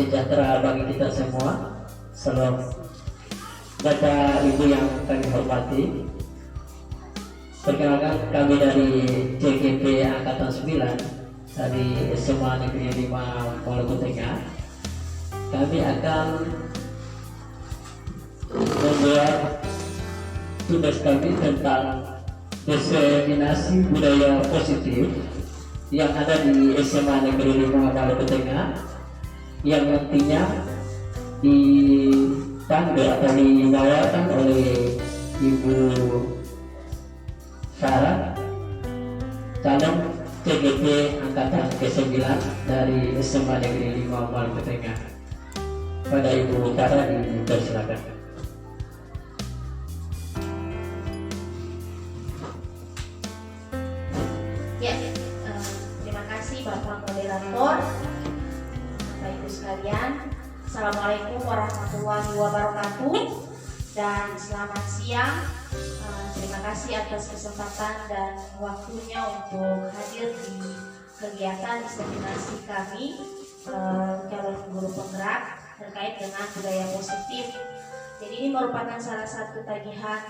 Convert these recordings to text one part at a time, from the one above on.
sejahtera bagi kita semua. Salam. Bapak Ibu yang kami hormati, perkenalkan kami dari JGP Angkatan 9 dari SMA Negeri 5 Maluku Tengah. Kami akan membuat tugas kami tentang diseminasi budaya positif yang ada di SMA Negeri 5 Maluku Tengah, yang nantinya dipandu atau dibawakan oleh Ibu Sarah, calon CGP Angkatan ke-9 dari SMA Negeri 5 Maluku Tengah. Pada Ibu Sarah dipersilakan. Ya, terima kasih Bapak Moderator, Bapak Ibu sekalian. Assalamualaikum warahmatullahi wabarakatuh dan selamat siang. Terima kasih atas kesempatan dan waktunya untuk hadir di kegiatan diseminasi kami calon guru penggerak terkait dengan budaya positif. Jadi ini merupakan salah satu tagihan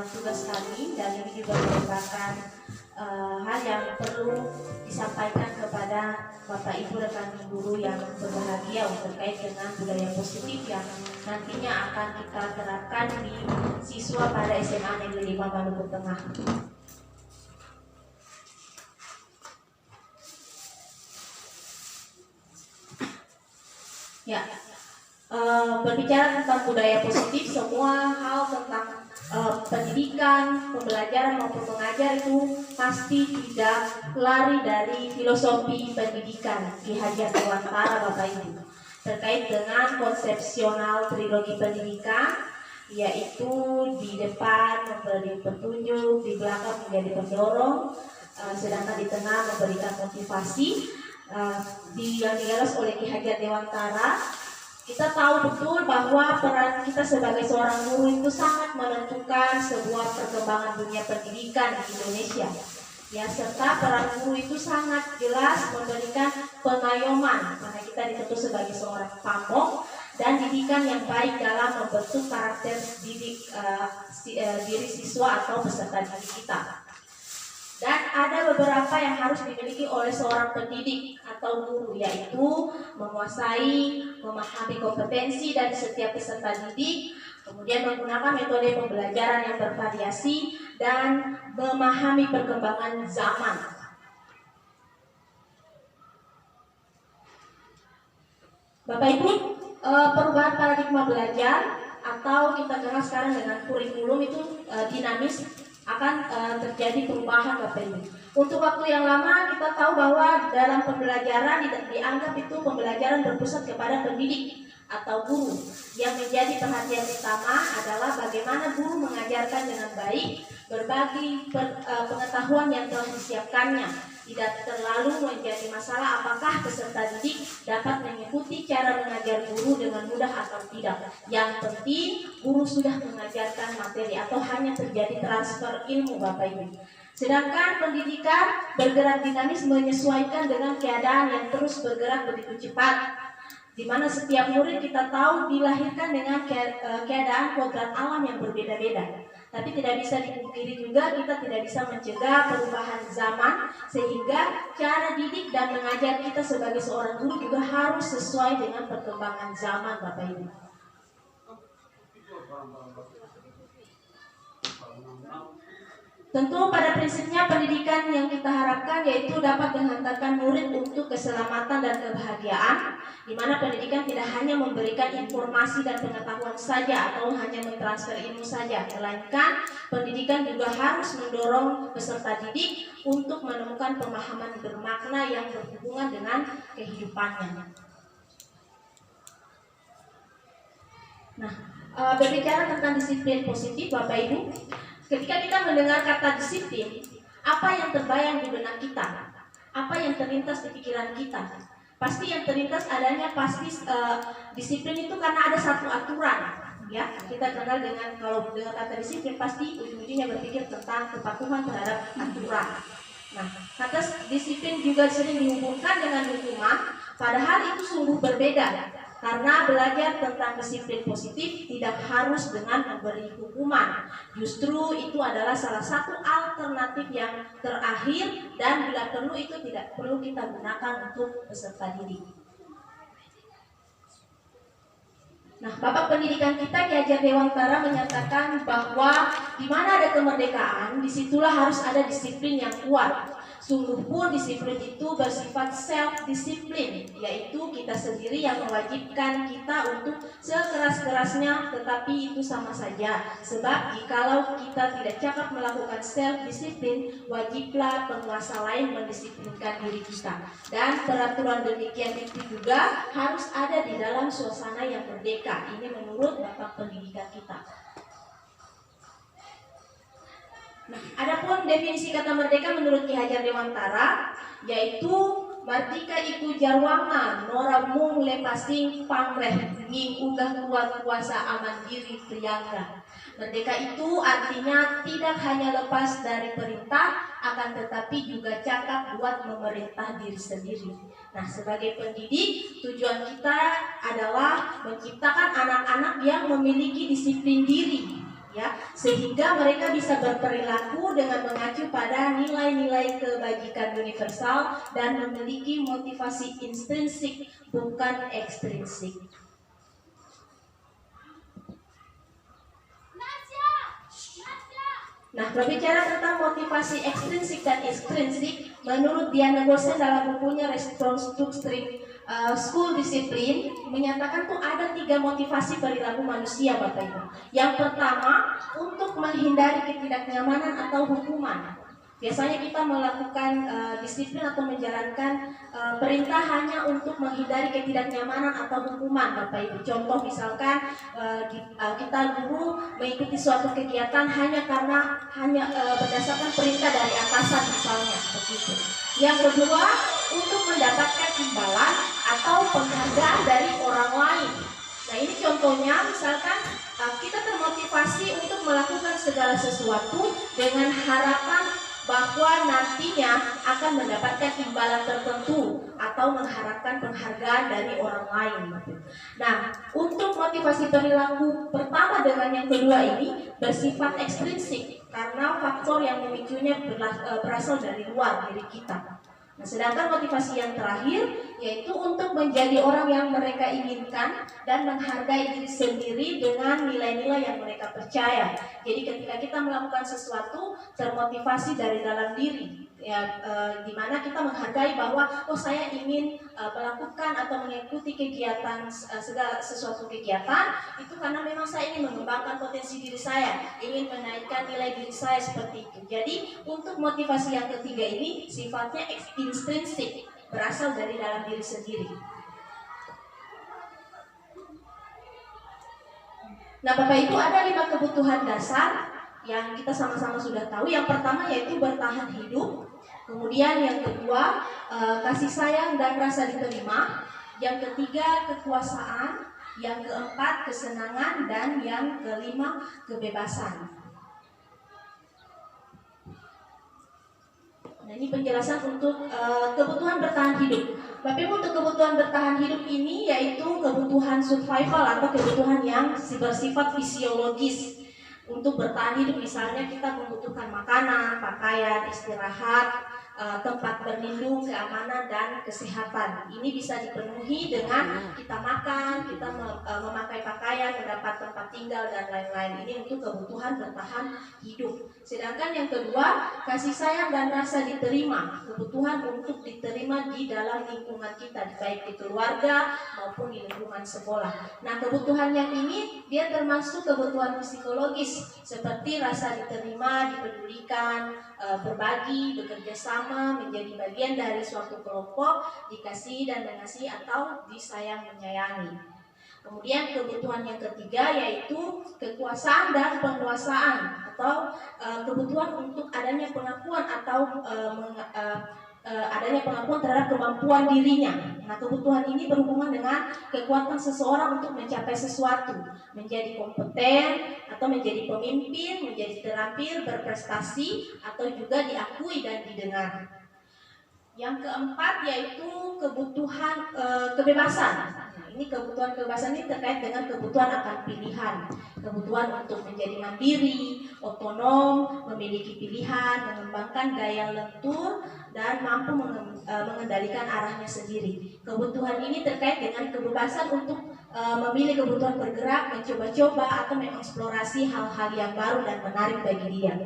tugas kami, dan ini juga merupakan hal yang perlu disampaikan kepada Bapak Ibu rekan guru yang berbahagia terkait dengan budaya positif yang nantinya akan kita terapkan di siswa pada SMA Negeri 5 Maluku Tengah. Ya, berbicara tentang budaya positif, semua hal tentang pendidikan, pembelajaran maupun mengajar itu pasti tidak lari dari filosofi pendidikan Ki Hajar Dewantara, Bapak Ibu, terkait dengan konsepsional trilogi pendidikan, yaitu di depan memberi petunjuk, di belakang menjadi pendorong, sedangkan di tengah memberikan motivasi. Yang digagas oleh Ki Hajar Dewantara. Kita tahu betul bahwa peran kita sebagai seorang guru itu sangat menentukan sebuah perkembangan dunia pendidikan di Indonesia. Ya, serta peran guru itu sangat jelas memberikan pengayoman, karena kita ditentu sebagai seorang pamong dan didikan yang baik dalam membentuk karakter diri siswa atau peserta didik kita. Dan ada beberapa yang harus dimiliki oleh seorang pendidik atau guru, yaitu menguasai, memahami kompetensi dari setiap peserta didik, kemudian menggunakan metode pembelajaran yang bervariasi, dan memahami perkembangan zaman. Bapak Ibu, perubahan paradigma belajar atau kita kenal sekarang dengan kurikulum itu dinamis, akan terjadi perubahan, Bapak Ibu. Untuk waktu yang lama kita tahu bahwa dalam pembelajaran dianggap itu pembelajaran berpusat kepada pendidik atau guru. Yang menjadi perhatian utama adalah bagaimana guru mengajarkan dengan baik, berbagi pengetahuan yang telah disiapkannya. Tidak terlalu menjadi masalah apakah peserta didik dapat mengikuti cara mengajar guru dengan mudah atau tidak. Yang penting guru sudah mengajarkan materi atau hanya terjadi transfer ilmu, Bapak Ibu. Sedangkan pendidikan bergerak dinamis menyesuaikan dengan keadaan yang terus bergerak begitu cepat, di mana setiap murid kita tahu dilahirkan dengan keadaan kodrat alam yang berbeda-beda. Tapi tidak bisa dipungkiri juga kita tidak bisa mencegah perubahan zaman, sehingga cara didik dan mengajar kita sebagai seorang guru juga harus sesuai dengan perkembangan zaman, Bapak Ibu. Tentu pada prinsipnya pendidikan yang kita harapkan yaitu dapat menghantarkan murid untuk keselamatan dan kebahagiaan, di mana pendidikan tidak hanya memberikan informasi dan pengetahuan saja atau hanya mentransfer ilmu saja, melainkan pendidikan juga harus mendorong peserta didik untuk menemukan pemahaman bermakna yang berhubungan dengan kehidupannya. Nah, berbicara tentang disiplin positif, Bapak Ibu, ketika kita mendengar kata disiplin, apa yang terbayang di benak kita? Apa yang terlintas di pikiran kita? Pasti yang terlintas adanya disiplin itu karena ada satu aturan. Ya, kita kenal dengan kalau dengan kata disiplin pasti ujung-ujungnya berpikir tentang kepatuhan terhadap aturan. Nah, kata disiplin juga sering dihubungkan dengan hukuman, Padahal itu sungguh berbeda, karena belajar tentang disiplin positif tidak harus dengan memberi hukuman. Justru itu adalah salah satu alternatif yang terakhir, dan bila perlu itu tidak perlu kita gunakan untuk peserta didik. Nah, Bapak Pendidikan kita Ki Hajar Dewantara menyatakan bahwa di mana ada kemerdekaan, disitulah harus ada disiplin yang kuat. Sungguh pun disiplin itu bersifat self-disiplin, yaitu kita sendiri yang mewajibkan kita untuk sekeras-kerasnya, tetapi itu sama saja. Sebab jikalau kita tidak cakap melakukan self-disiplin, wajiblah penguasa lain mendisiplinkan diri kita. Dan peraturan demikian itu juga harus ada di dalam suasana yang merdeka. Ini menurut Bapak Pendidikan kita. Nah, adapun definisi kata merdeka menurut Ki Hajar Dewantara, yaitu mardika iku jarwanga nora mung lepasing pangreh nging unggah kuat kuasa aman diri priyangga. Merdeka itu artinya tidak hanya lepas dari perintah, akan tetapi juga cakap buat memerintah diri sendiri. Nah, sebagai pendidik, tujuan kita adalah menciptakan anak-anak yang memiliki disiplin diri, ya, sehingga mereka bisa berperilaku dengan mengacu pada nilai-nilai kebajikan universal dan memiliki motivasi intrinsik bukan ekstrinsik. Nah, berbicara tentang motivasi ekstrinsik dan ekstrinsik, menurut Diana Gosen dalam bukunya Response to Strict School Discipline menyatakan tuh ada 3 motivasi perilaku manusia, Bapak Ibu. Yang pertama, untuk menghindari ketidaknyamanan atau hukuman. Biasanya kita melakukan disiplin atau menjalankan perintah hanya untuk menghindari ketidaknyamanan atau hukuman, Bapak Ibu. Contoh misalkan kita dulu mengikuti suatu kegiatan hanya karena berdasarkan perintah dari atasan misalnya, seperti itu. Yang kedua, untuk mendapatkan imbalan atau penghargaan dari orang lain. Nah, ini contohnya misalkan kita termotivasi untuk melakukan segala sesuatu dengan harapan bahwa nantinya akan mendapatkan imbalan tertentu atau mengharapkan penghargaan dari orang lain. Nah, untuk motivasi perilaku pertama dengan yang kedua ini bersifat ekstrinsik karena faktor yang memicunya berasal dari luar diri kita. Nah, sedangkan motivasi yang terakhir yaitu untuk menjadi orang yang mereka inginkan dan menghargai diri sendiri dengan nilai-nilai yang mereka percaya. Jadi ketika kita melakukan sesuatu termotivasi dari dalam diri, ya, di mana kita menghargai bahwa saya ingin melakukan atau mengikuti kegiatan segala sesuatu kegiatan itu karena memang saya ingin mengembangkan potensi diri saya, ingin menaikkan nilai diri saya seperti itu. Jadi untuk motivasi yang ketiga ini sifatnya intrinsik, berasal dari dalam diri sendiri. Nah, Bapak Ibu, ada 5 kebutuhan dasar yang kita sama-sama sudah tahu. Yang pertama yaitu bertahan hidup. Kemudian yang kedua kasih sayang dan rasa diterima. Yang ketiga kekuasaan. Yang keempat kesenangan. Dan yang kelima kebebasan. Nah, ini penjelasan untuk kebutuhan bertahan hidup. Tapi untuk kebutuhan bertahan hidup ini yaitu kebutuhan survival atau kebutuhan yang bersifat fisiologis. Untuk bertahan hidup misalnya kita membutuhkan makanan, pakaian, istirahat, tempat berlindung, keamanan, dan kesehatan. Ini bisa dipenuhi dengan kita makan, kita memakai pakaian, mendapat tempat tinggal, dan lain-lain. Ini untuk kebutuhan bertahan hidup. Sedangkan yang kedua, kasih sayang dan rasa diterima. Kebutuhan untuk diterima di dalam lingkungan kita, baik di keluarga maupun di lingkungan sekolah. Nah, kebutuhan yang ini dia termasuk kebutuhan psikologis, seperti rasa diterima, dipedulikan, berbagi, bekerja sama, menjadi bagian dari suatu kelompok, dikasih dan mengasihi atau disayang menyayangi. Kemudian kebutuhan yang ketiga yaitu kekuasaan dan penguasaan atau kebutuhan untuk adanya pengakuan atau adanya pengakuan terhadap kemampuan dirinya. Nah, kebutuhan ini berhubungan dengan kekuatan seseorang untuk mencapai sesuatu, menjadi kompeten atau menjadi pemimpin, menjadi terampil, berprestasi, atau juga diakui dan didengar. Yang keempat yaitu kebutuhan kebebasan. Nah, ini kebutuhan kebebasan ini terkait dengan kebutuhan akan pilihan, kebutuhan untuk menjadi mandiri, otonom, memiliki pilihan, mengembangkan daya lentur, dan mampu mengendalikan arahnya sendiri. Kebutuhan ini terkait dengan kebebasan untuk memilih kebutuhan bergerak, mencoba-coba, atau mengeksplorasi hal-hal yang baru dan menarik bagi dia.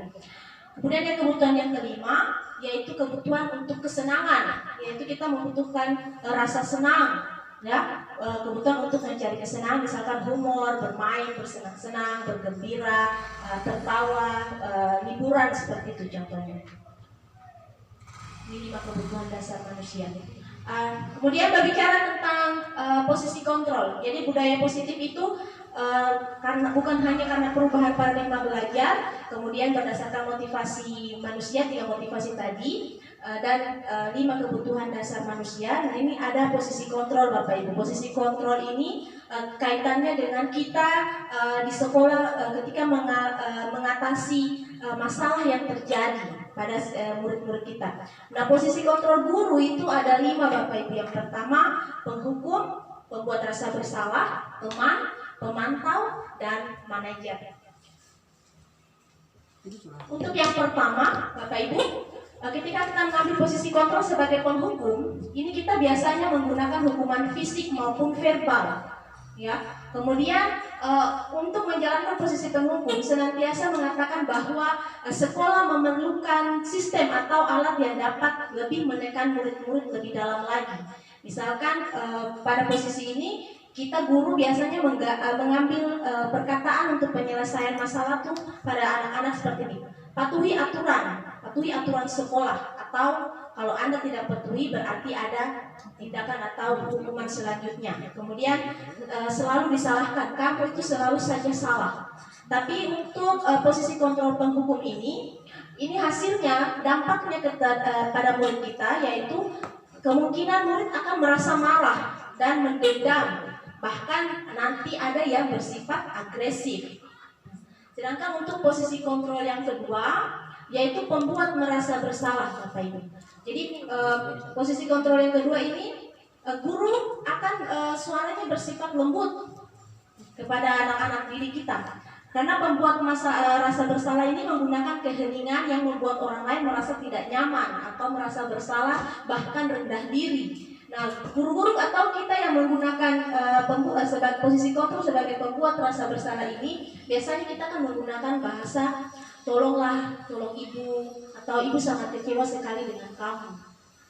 Kemudian yang kebutuhan yang kelima yaitu kebutuhan untuk kesenangan, yaitu kita membutuhkan rasa senang, ya, kebutuhan untuk mencari kesenangan, misalkan humor, bermain, bersenang-senang, bergembira, tertawa, liburan, seperti itu contohnya. Ini 5 kebutuhan dasar manusia. Kemudian berbicara tentang posisi kontrol. Jadi budaya positif itu karena bukan hanya karena perubahan paradigma belajar, kemudian berdasarkan motivasi manusia, 3 motivasi tadi, dan 5 kebutuhan dasar manusia. Nah, ini ada posisi kontrol, Bapak Ibu. Posisi kontrol ini kaitannya dengan kita di sekolah ketika mengatasi masalah yang terjadi pada murid-murid kita. Nah, posisi kontrol guru itu ada 5, Bapak Ibu. Yang pertama, penghukum, pembuat rasa bersalah, teman, pemantau, dan manajer. Untuk yang pertama, Bapak Ibu, ketika kita mengambil posisi kontrol sebagai penghukum, ini kita biasanya menggunakan hukuman fisik maupun verbal, ya. Kemudian untuk menjalankan posisi penghukum senantiasa mengatakan bahwa sekolah memerlukan sistem atau alat yang dapat lebih menekan murid-murid lebih dalam lagi. Misalkan pada posisi ini kita guru biasanya mengambil perkataan untuk penyelesaian masalah tuh pada anak-anak seperti ini. Patuhi aturan sekolah, atau kalau Anda tidak patuhi berarti ada tindakan atau hukuman selanjutnya. Kemudian selalu disalahkan, kamu itu selalu saja salah. Tapi untuk posisi kontrol penghukum ini hasilnya, dampaknya pada murid kita, yaitu kemungkinan murid akan merasa marah dan mendendam, bahkan nanti ada yang bersifat agresif. Sedangkan untuk posisi kontrol yang kedua, yaitu pembuat merasa bersalah, Bapak Ibu. Jadi posisi kontrol yang kedua ini, guru akan suaranya bersifat lembut kepada anak-anak didik kita. Karena pembuat rasa bersalah ini menggunakan keheningan yang membuat orang lain merasa tidak nyaman atau merasa bersalah, bahkan rendah diri. Nah, guru-guru atau kita yang menggunakan posisi kontrol sebagai pembuat rasa bersalah ini, biasanya kita akan menggunakan bahasa tolonglah, tolong ibu, atau ibu sangat kecewa sekali dengan kamu.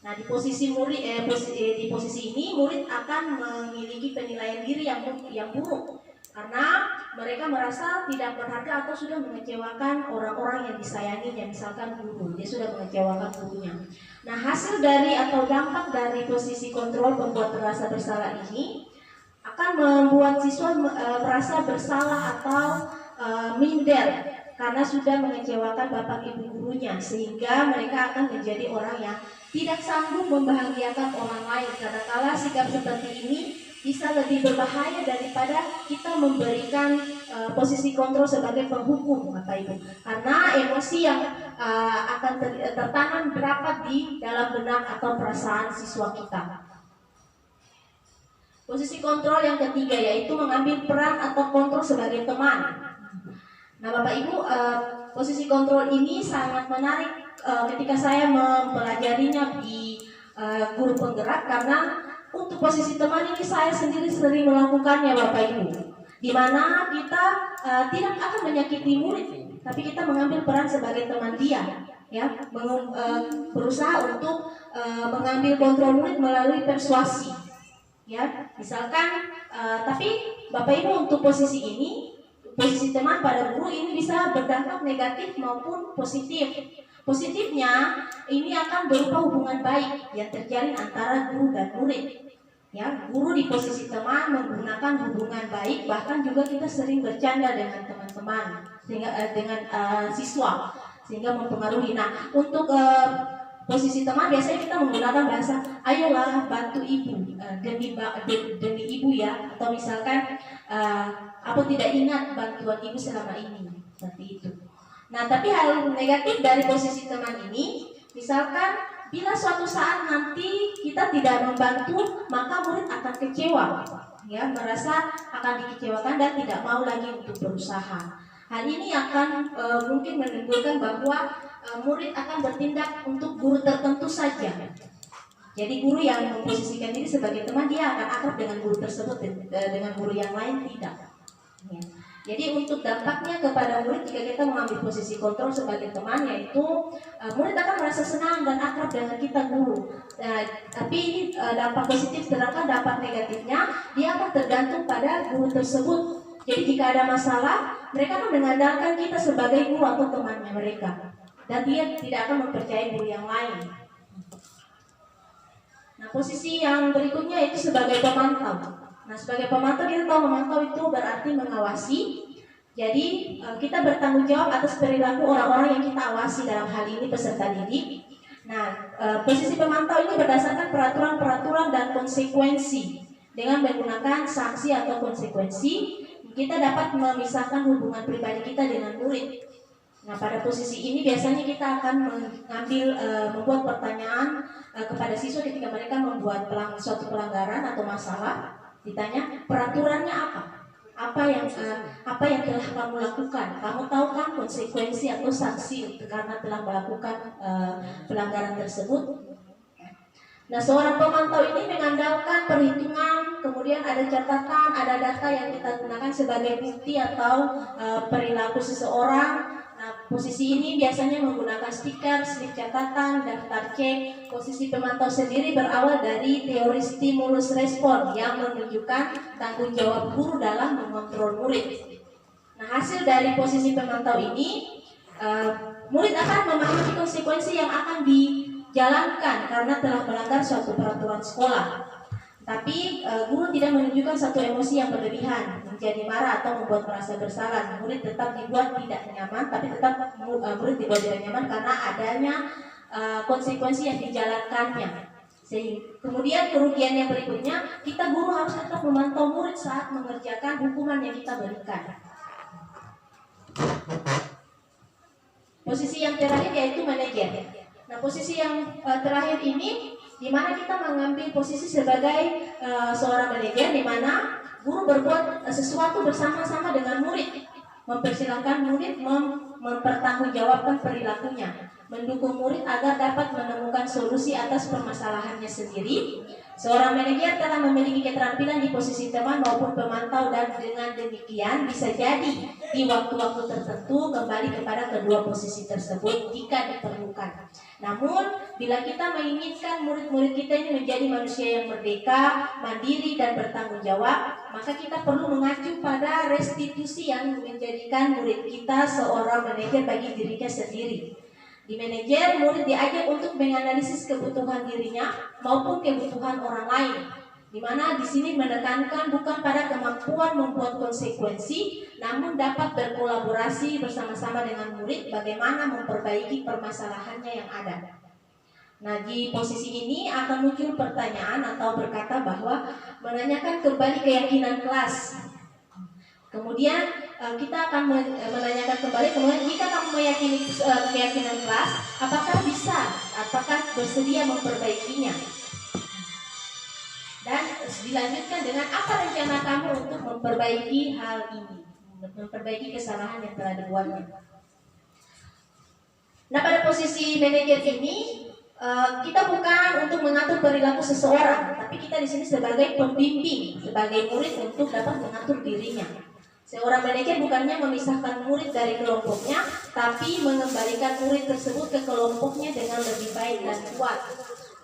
Nah, di posisi di posisi ini murid akan memiliki penilaian diri yang buruk karena mereka merasa tidak berharga atau sudah mengecewakan orang-orang yang disayanginya, misalkan guru, dia sudah mengecewakan gurunya. Nah, hasil dari atau dampak dari posisi kontrol pembuat rasa bersalah ini akan membuat siswa merasa bersalah atau minder karena sudah mengecewakan bapak ibu gurunya, sehingga mereka akan menjadi orang yang tidak sanggup membahagiakan orang lain. Kadang-kala sikap seperti ini bisa lebih berbahaya daripada kita memberikan posisi kontrol sebagai penghukum, Bapak Ibu, karena emosi yang akan tertanam rapat di dalam benak atau perasaan siswa kita. Posisi kontrol yang ketiga yaitu mengambil peran atau kontrol sebagai teman. Nah, Bapak Ibu, posisi kontrol ini sangat menarik ketika saya mempelajarinya di guru penggerak, karena untuk posisi teman ini saya sendiri sering melakukannya, Bapak Ibu, di mana kita tidak akan menyakiti murid, tapi kita mengambil peran sebagai teman dia, ya, berusaha untuk mengambil kontrol murid melalui persuasi, ya, misalkan. Tapi Bapak Ibu, untuk posisi ini, posisi teman pada guru ini bisa berdampak negatif maupun positif. Positifnya ini akan berupa hubungan baik yang terjalin antara guru dan murid. Ya, guru di posisi teman menggunakan hubungan baik, bahkan juga kita sering bercanda dengan teman-teman, sehingga dengan siswa, sehingga mempengaruhi. Nah, untuk posisi teman biasanya kita menggunakan bahasa, ayolah bantu ibu, demi ibu ya, atau misalkan aku tidak ingat bantuan ibu selama ini, seperti itu. Nah, tapi hal negatif dari posisi teman ini, misalkan bila suatu saat nanti kita tidak membantu, maka murid akan kecewa, ya, merasa akan dikecewakan dan tidak mau lagi untuk berusaha. Hal ini akan mungkin menimbulkan bahwa murid akan bertindak untuk guru tertentu saja. Jadi guru yang memposisikan diri sebagai teman, dia akan akrab dengan guru tersebut, dengan guru yang lain tidak. Ya. Jadi untuk dampaknya kepada murid jika kita mengambil posisi kontrol sebagai teman, yaitu murid akan merasa senang dan akrab dengan kita guru. Tapi ini dampak positif, sedangkan dampak negatifnya dia akan tergantung pada guru tersebut. Jadi jika ada masalah, mereka akan mengandalkan kita sebagai guru atau temannya mereka, dan dia tidak akan mempercayai guru yang lain. Nah, posisi yang berikutnya itu sebagai pemantau. Nah, sebagai pemantau, kita tahu memantau itu berarti mengawasi. Jadi kita bertanggung jawab atas perilaku orang-orang yang kita awasi, dalam hal ini peserta didik. Nah, posisi pemantau ini berdasarkan peraturan-peraturan dan konsekuensi. Dengan menggunakan sanksi atau konsekuensi, kita dapat memisahkan hubungan pribadi kita dengan murid. Nah, pada posisi ini biasanya kita akan membuat pertanyaan kepada siswa ketika mereka membuat suatu pelanggaran atau masalah. Ditanya peraturannya apa? Apa yang telah kamu lakukan? Kamu tahu kan konsekuensi atau sanksi karena telah melakukan pelanggaran tersebut? Nah, seorang pemantau ini mengandalkan perhitungan, kemudian ada catatan, ada data yang kita gunakan sebagai bukti atau perilaku seseorang. Nah, posisi ini biasanya menggunakan stiker, slip catatan, daftar cek. Posisi pemantau sendiri berawal dari teori stimulus respon yang menunjukkan tanggung jawab guru dalam mengontrol murid. Nah, hasil dari posisi pemantau ini, murid akan memahami konsekuensi yang akan dijalankan karena telah melanggar suatu peraturan sekolah. Tapi guru tidak menunjukkan satu emosi yang berlebihan, menjadi marah atau membuat merasa bersalah. Murid tetap dibuat tidak nyaman, tapi tetap murid dibuat tidak nyaman karena adanya konsekuensi yang dijalankannya. Kemudian kerugian yang berikutnya, kita guru harus tetap memantau murid saat mengerjakan hukuman yang kita berikan. Posisi yang terakhir yaitu manajer. Nah, posisi yang terakhir ini di mana kita mengambil posisi sebagai seorang manajer, di mana guru berbuat sesuatu bersama-sama dengan murid, mempersilahkan murid mempertanggungjawabkan perilakunya, mendukung murid agar dapat menemukan solusi atas permasalahannya sendiri. Seorang manajer telah memiliki keterampilan di posisi teman maupun pemantau, dan dengan demikian bisa jadi di waktu-waktu tertentu kembali kepada kedua posisi tersebut jika diperlukan. Namun, bila kita menginginkan murid-murid kita ini menjadi manusia yang merdeka, mandiri, dan bertanggung jawab, maka kita perlu mengacu pada restitusi yang menjadikan murid kita seorang manajer bagi dirinya sendiri. Di manajer, murid diajak untuk menganalisis kebutuhan dirinya maupun kebutuhan orang lain, di mana di sini menekankan bukan pada kemampuan membuat konsekuensi, namun dapat berkolaborasi bersama-sama dengan murid bagaimana memperbaiki permasalahannya yang ada. Nah, di posisi ini akan muncul pertanyaan atau berkata bahwa menanyakan kembali keyakinan kelas. Kemudian kita akan menanyakan kembali, kemudian jika kamu meyakini keyakinan kelas, apakah bersedia memperbaikinya? Dan dilanjutkan dengan apa rencana kamu untuk memperbaiki hal ini, memperbaiki kesalahan yang telah dibuatnya. Nah, pada posisi manajer ini kita bukan untuk mengatur perilaku seseorang, tapi kita di sini sebagai pembimbing, sebagai murid untuk dapat mengatur dirinya. Seorang manajer bukannya memisahkan murid dari kelompoknya, tapi mengembalikan murid tersebut ke kelompoknya dengan lebih baik dan kuat.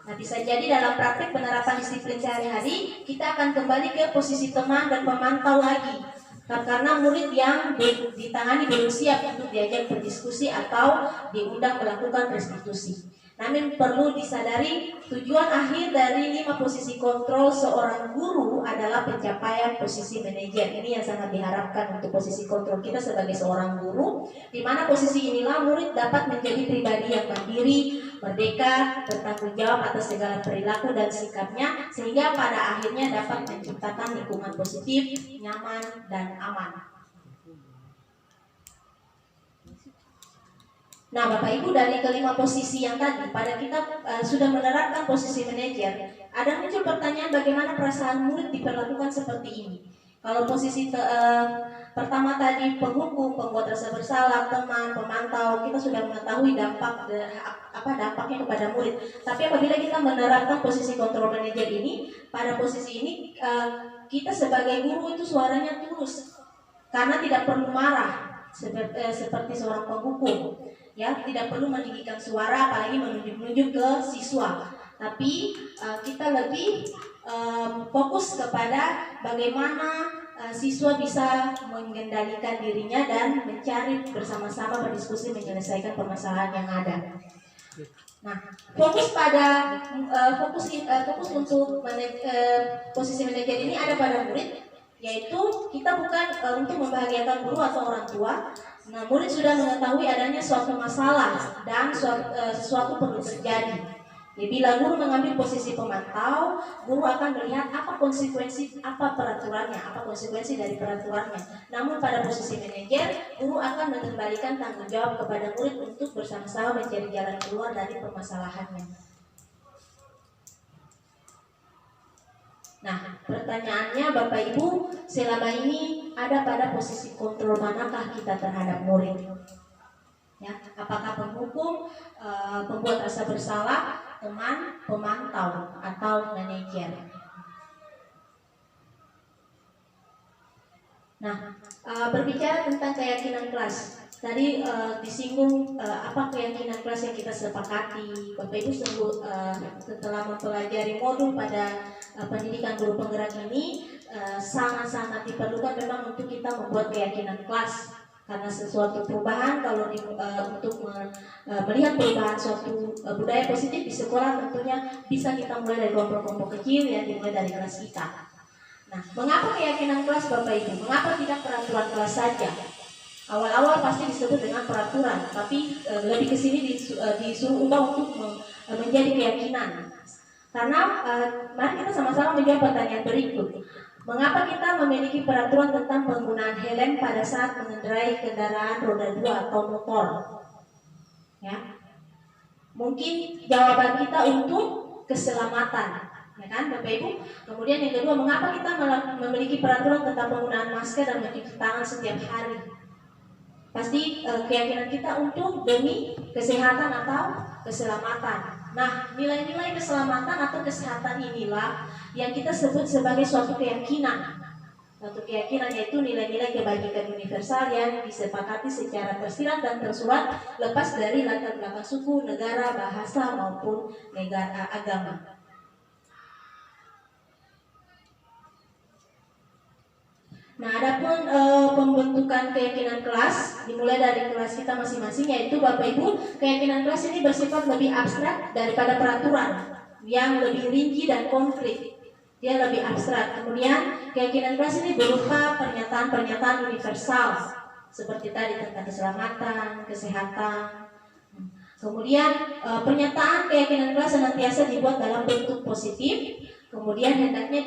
Nah, bisa jadi dalam praktik penerapan disiplin sehari-hari, kita akan kembali ke posisi teman dan pemantau lagi. Karena murid yang ditangani belum siap untuk diajak berdiskusi atau diundang melakukan restitusi. Namun perlu disadari, tujuan akhir dari 5 posisi kontrol seorang guru adalah pencapaian posisi manajer. Ini yang sangat diharapkan untuk posisi kontrol kita sebagai seorang guru, di mana posisi inilah murid dapat menjadi pribadi yang mandiri, merdeka, bertanggung jawab atas segala perilaku dan sikapnya, sehingga pada akhirnya dapat menciptakan lingkungan positif, nyaman, dan aman. Nah, Bapak Ibu, dari kelima posisi yang tadi, pada kita sudah menerapkan posisi manajer, ada muncul pertanyaan bagaimana perasaan murid diperlakukan seperti ini. Kalau posisi pertama tadi penghukum, pembuat rasa bersalah, teman, pemantau, kita sudah mengetahui dampaknya kepada murid. Tapi apabila kita menerapkan posisi kontrol manajer ini, pada posisi ini kita sebagai guru itu suaranya tulus, karena tidak perlu marah seperti seorang penghukum. Ya, tidak perlu meninggikan suara, apalagi menunjuk-nunjuk ke siswa. Tapi kita lebih fokus kepada bagaimana siswa bisa mengendalikan dirinya dan mencari bersama-sama berdiskusi menyelesaikan permasalahan yang ada. Nah, fokus pada fokus untuk posisi manajer ini ada pada murid, yaitu kita bukan untuk membahagiakan guru atau orang tua. Nah, murid sudah mengetahui adanya suatu masalah dan sesuatu perlu terjadi. Ya, bila guru mengambil posisi pemantau, guru akan melihat apa konsekuensi dari peraturannya. Namun pada posisi manajer, guru akan mengembalikan tanggung jawab kepada murid untuk bersama-sama mencari jalan keluar dari permasalahannya. Nah, pertanyaannya Bapak Ibu, selama ini ada pada posisi kontrol manakah kita terhadap murid? Ya, apakah penghukum, pembuat rasa bersalah, teman, pemantau, atau manajer? Nah, berbicara tentang keyakinan kelas, tadi disinggung apa keyakinan kelas yang kita sepakati. Bapak Ibu setelah mempelajari modul pada pendidikan guru penggerak ini, sangat-sangat diperlukan memang untuk kita membuat keyakinan kelas. Karena sesuatu perubahan, kalau untuk melihat perubahan suatu budaya positif di sekolah, tentunya bisa kita mulai dari kelompok-kelompok kecil yang dimulai dari kelas kita. Nah, mengapa keyakinan kelas Bapak Ibu? Mengapa tidak peraturan kelas saja? Awal-awal pasti disebut dengan peraturan, tapi lebih ke sini disuruh ubah untuk menjadi keyakinan. Karena mari kita sama-sama menjawab pertanyaan berikut. Mengapa kita memiliki peraturan tentang penggunaan helm pada saat mengendarai kendaraan roda 2 atau motor? Ya. Mungkin jawaban kita untuk keselamatan. Ya kan, Bapak Ibu? Kemudian yang kedua, mengapa kita memiliki peraturan tentang penggunaan masker dan mencuci tangan setiap hari? Pasti keyakinan kita untuk demi kesehatan atau keselamatan. Nah, nilai-nilai keselamatan atau kesehatan inilah yang kita sebut sebagai suatu keyakinan. Suatu keyakinan yaitu nilai-nilai kebajikan universal yang disepakati secara tersirat dan tersurat, lepas dari latar belakang suku, negara, bahasa maupun agama. Nah, adapun pembentukan keyakinan kelas dimulai dari kelas kita masing-masing, yaitu Bapak Ibu, keyakinan kelas ini bersifat lebih abstrak daripada peraturan yang lebih rinci dan konkret. Dia lebih abstrak. Kemudian keyakinan kelas ini berupa pernyataan-pernyataan universal seperti tadi tentang keselamatan, kesehatan. Kemudian pernyataan keyakinan kelas senantiasa dibuat dalam bentuk positif. Kemudian hendaknya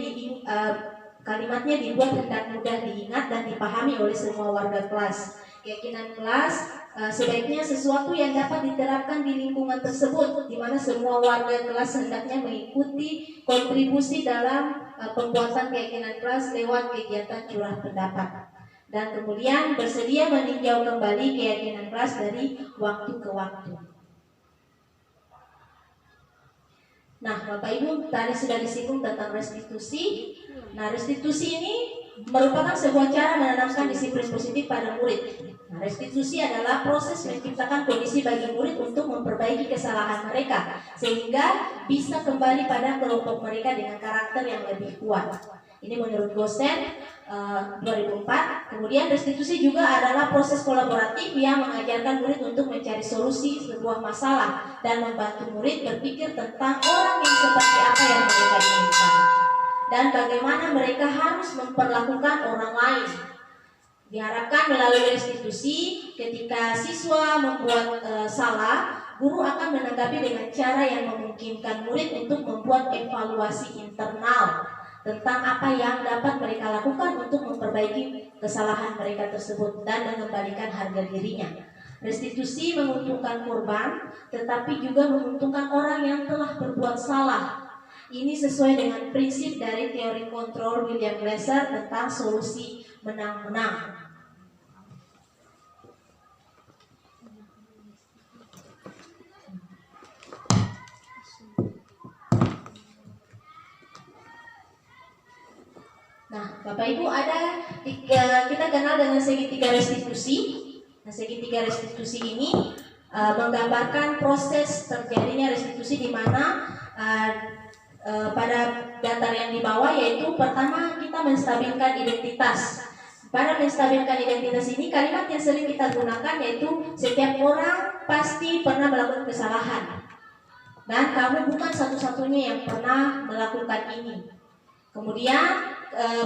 kalimatnya dibuat hendak mudah diingat dan dipahami oleh semua warga kelas. Keyakinan kelas sebaiknya sesuatu yang dapat diterapkan di lingkungan tersebut, di mana semua warga kelas hendaknya mengikuti kontribusi dalam pembuatan keyakinan kelas lewat kegiatan curah pendapat. Dan kemudian bersedia meninjau kembali keyakinan kelas dari waktu ke waktu. Nah, Bapak Ibu, tadi sudah disinggung tentang restitusi. Nah, restitusi ini merupakan sebuah cara menanamkan disiplin positif pada murid. Nah, restitusi adalah proses menciptakan kondisi bagi murid untuk memperbaiki kesalahan mereka, sehingga bisa kembali pada kelompok mereka dengan karakter yang lebih kuat. Ini menurut Gosen 2004. Kemudian restitusi juga adalah proses kolaboratif yang mengajarkan murid untuk mencari solusi sebuah masalah dan membantu murid berpikir tentang orang yang seperti apa yang mereka inginkan dan bagaimana mereka harus memperlakukan orang lain. Diharapkan melalui restitusi, ketika siswa membuat salah, guru akan menanggapi dengan cara yang memungkinkan murid untuk membuat evaluasi internal tentang apa yang dapat mereka lakukan untuk memperbaiki kesalahan mereka tersebut dan mengembalikan harga dirinya. Restitusi menguntungkan korban, tetapi juga menguntungkan orang yang telah berbuat salah. Ini sesuai dengan prinsip dari teori kontrol William Glasser tentang solusi menang-menang. Nah, Bapak Ibu, ada kita kenal dengan segitiga restitusi. Nah, segitiga restitusi ini menggambarkan proses terjadinya restitusi di mana pada datar yang di bawah, yaitu pertama kita menstabilkan identitas. Pada menstabilkan identitas ini, kalimat yang sering kita gunakan yaitu setiap orang pasti pernah melakukan kesalahan dan kamu bukan satu-satunya yang pernah melakukan ini. Kemudian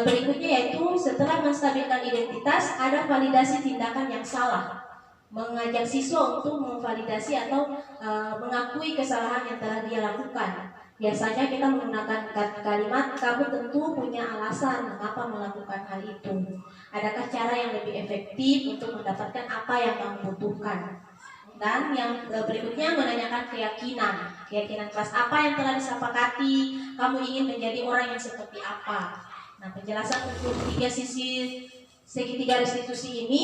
berikutnya yaitu setelah menstabilkan identitas, ada validasi tindakan yang salah, mengajak siswa untuk memvalidasi atau mengakui kesalahan yang telah dia lakukan. Biasanya kita menggunakan kalimat kamu tentu punya alasan mengapa melakukan hal itu. Adakah cara yang lebih efektif untuk mendapatkan apa yang kamu butuhkan? Dan yang berikutnya menanyakan keyakinan kelas apa yang telah disepakati, kamu ingin menjadi orang yang seperti apa. Nah, penjelasan untuk tiga sisi segitiga restitusi ini,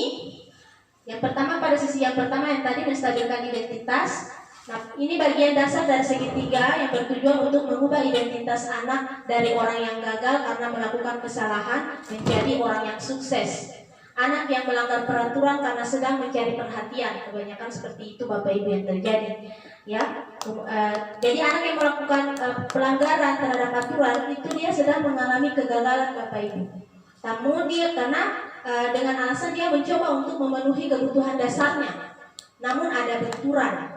yang pertama pada sisi yang pertama yang tadi menstabilkan identitas. Nah, ini bagian dasar dari segitiga yang bertujuan untuk mengubah identitas anak dari orang yang gagal karena melakukan kesalahan menjadi orang yang sukses. Anak yang melanggar peraturan karena sedang mencari perhatian, kebanyakan seperti itu Bapak Ibu yang terjadi. Ya, jadi anak yang melakukan pelanggaran terhadap aturan itu dia sedang mengalami kegagalan Bapak Ibu. Namun dia karena dengan alasan dia mencoba untuk memenuhi kebutuhan dasarnya, namun ada benturan.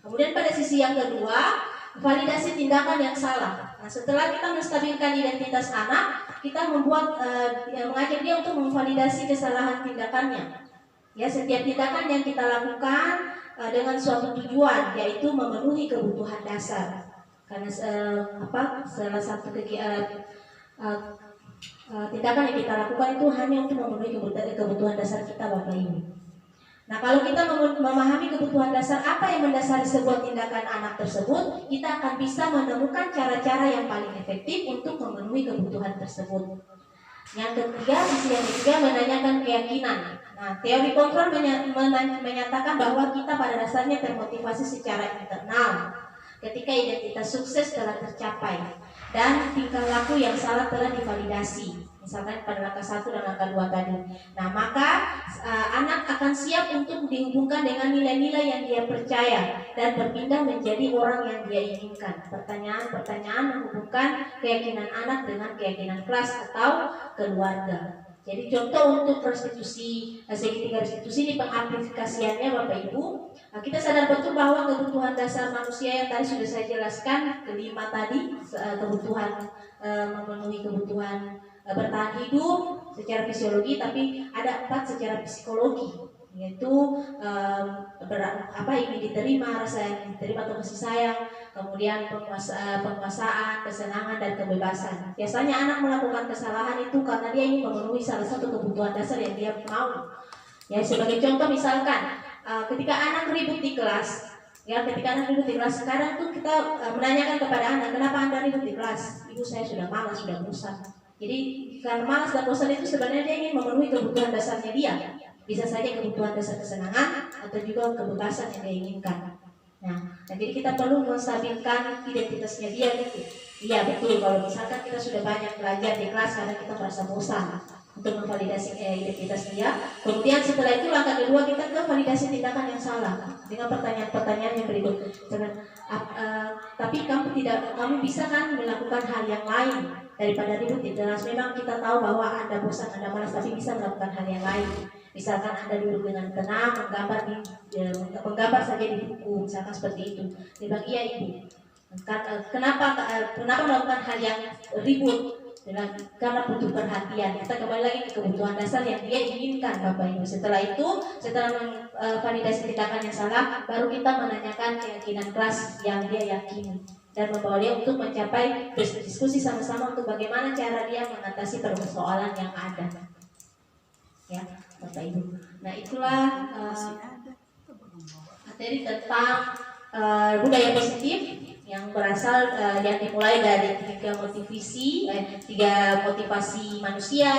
Kemudian pada sisi yang kedua, validasi tindakan yang salah. Nah, setelah kita menstabilkan identitas anak, kita membuat mengajak dia untuk memvalidasi kesalahan tindakannya. Ya, setiap tindakan yang kita lakukan dengan suatu tujuan, yaitu memenuhi kebutuhan dasar. Karena salah satu tindakan yang kita lakukan itu hanya untuk memenuhi kebutuhan dasar kita, Bapak Ibu. Nah, kalau kita memahami kebutuhan dasar apa yang mendasari sebuah tindakan anak tersebut, kita akan bisa menemukan cara-cara yang paling efektif untuk memenuhi kebutuhan tersebut. Yang ketiga, sisi yang ketiga menanyakan keyakinan. Nah, teori kontrol menyatakan bahwa kita pada dasarnya termotivasi secara internal ketika identitas sukses telah tercapai dan tingkah laku yang salah telah divalidasi. Misalkan pada langkah 1 dan langkah 2 tadi. Nah, maka anak akan siap untuk dihubungkan dengan nilai-nilai yang dia percaya dan berpindah menjadi orang yang dia inginkan. Pertanyaan menghubungkan keyakinan anak dengan keyakinan kelas atau keluarga. Jadi contoh untuk restitusi, segitiga restitusi di pengaplikasiannya Bapak Ibu, kita sadar betul bahwa kebutuhan dasar manusia yang tadi sudah saya jelaskan, kelima tadi, kebutuhan memenuhi kebutuhan bertahan hidup secara fisiologi, tapi ada 4 secara psikologi, yaitu ingin diterima, rasa yang diterima atau kasih sayang, kemudian penguasaan, kesenangan dan kebebasan. Biasanya anak melakukan kesalahan itu karena dia ingin memenuhi salah satu kebutuhan dasar yang dia mau. Ya, sebagai contoh misalkan ketika anak ribut di kelas, sekarang tuh kita menanyakan kepada anak, kenapa Anda ribut di kelas? Ibu, saya sudah malas, sudah bosan. Jadi karena malas dan bosan itu sebenarnya dia ingin memenuhi kebutuhan dasarnya dia. Bisa saja kebutuhan dasar kesenangan atau juga kebebasan yang dia inginkan. Nah, jadi kita perlu menstabilkan identitasnya dia gitu. Iya betul, kalau misalkan kita sudah banyak belajar di kelas karena kita merasa bosan, untuk memvalidasi identitas dia. Kemudian setelah itu langkah kedua kita ke validasi tindakan yang salah dengan pertanyaan-pertanyaan yang berikut. Tapi kamu bisa kan melakukan hal yang lain daripada ribut di kelas. Memang kita tahu bahwa Anda bosan, Anda malas, tapi bisa melakukan hal yang lain. Misalkan Anda duduk dengan tenang, menggambar saja di buku, misalkan seperti itu. Dia bilang, iya Ibu. Kenapa melakukan hal yang ribut? Karena butuh perhatian. Kita kembali lagi ke kebutuhan dasar yang dia inginkan, Bapak Ibu. Setelah itu, setelah validasi tindakan yang salah, baru kita menanyakan keyakinan kelas yang dia yakini dan membawa dia untuk mencapai diskusi sama-sama untuk bagaimana cara dia mengatasi persoalan yang ada. Ya, Bapak Ibu. Nah, itulah Jadi tentang budaya positif yang berasal yang dimulai dari tiga motivasi manusia,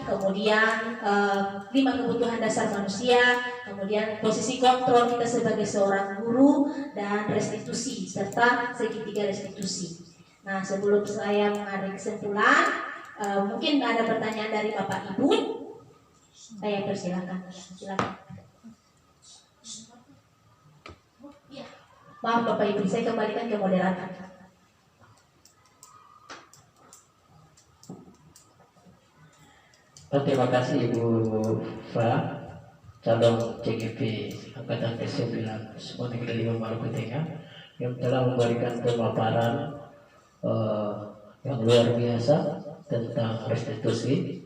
kemudian 5 kebutuhan dasar manusia, kemudian posisi kontrol kita sebagai seorang guru, dan restitusi serta segitiga restitusi. Nah, sebelum saya mengambil kesimpulan, mungkin ada pertanyaan dari Bapak Ibu. Saya persilakan. Silakan. Maaf Bapak Ibu, saya kembalikan ke moderator. Terima kasih Ibu Fa, calon CGP Angkatan ke-9 SMA Negeri 5 Maluku Tengah, yang telah memberikan pemaparan yang luar biasa tentang restitusi.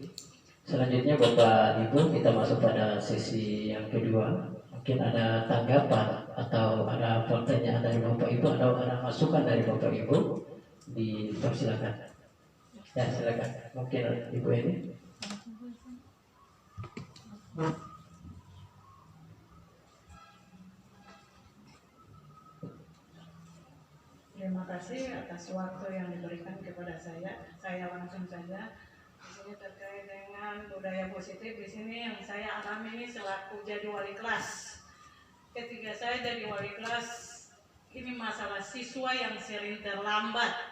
Selanjutnya Bapak Ibu, kita masuk pada sesi yang kedua. Mungkin ada tanggapan atau ada pertanyaan dari Bapak Ibu atau ada masukan dari Bapak Ibu, dipersilakan. Ya, silakan. Mungkin Ibu ini. Terima kasih atas waktu yang diberikan kepada saya. Saya langsung saja. Di sini terkait dengan budaya positif, di sini yang saya alami ini selaku jadi wali kelas. Ketika saya jadi wali kelas, ini masalah siswa yang sering terlambat.